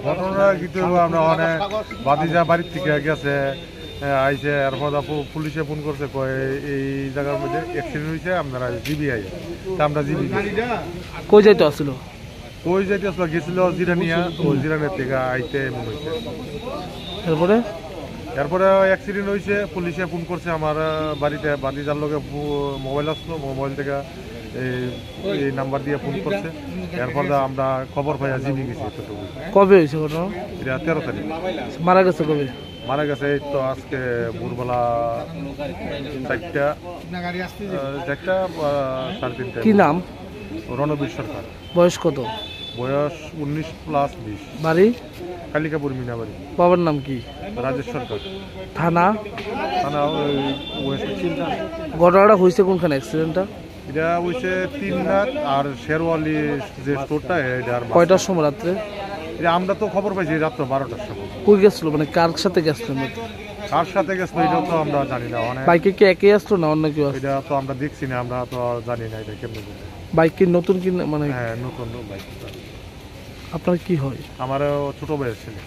ঘটনা কিন্তু আমরা অনেক বাতিজা বাড়ির থেকে গেছে আইসে, এরপর পুলিশে ফোন করছে এই জায়গার মধ্যে অ্যাক্সিডেন্ট হয়েছে, আপনারা জিবি আই তা আমরা জিবি কই যাইতো আসছিল? কই যাইতে আসলো গেছিল জিরানিয়া, ওই জিরানের থেকে আইতে এমন হয়েছে। তারপরে এরপরে অ্যাক্সিডেন্ট হয়েছে, পুলিশে ফোন করছে আমার বাড়িতে, বাতিজার লোকে মোবাইল আসলো, মোবাইল থেকে এই নাম্বার দিয়ে ফোন করছে। এরপর আমরা খবর পাই জিবি গেছি। এতটুকু। কবে হয়েছে ঘটনা? এটা 13 তারিখ। মারা গেছে কবে? মারা গেছে এই তো আজকে ভোরবেলা 4টা 3:30। কি নাম? রণবীর সরকার। বয়স কত? বয়স 19+20। বাড়ি? কালিকাপুর মিনাবাড়ি। বাবার নাম কি? রাজেশ সরকার। থানা? থানা ঘটনাটা হয়েছে কোনখানে অ্যাক্সিডেন্টটা? এটা হয়েছে 3 লাখ আর শেরওয়ালি যে স্টোরটা এটা। কয়টার সময় রাত্রে? এটা আমরা তো খবর পাইছি রাত্র 12টার সময়। কই গেছিল, মানে কার সাথে গেছিল? কার সাথে গেছিল এটা তো আমরা জানি না। বাইকে কি একে আসতো না অন্য কেউ? এটা তো আমরা দেখছি না, আমরা তো জানি না এটা কেমন। বাইক কি নতুন কি মানে? হ্যাঁ, নতুন বাইক। আপনার কি হয়? আমার ছোট ভাইয়ের ছেলে।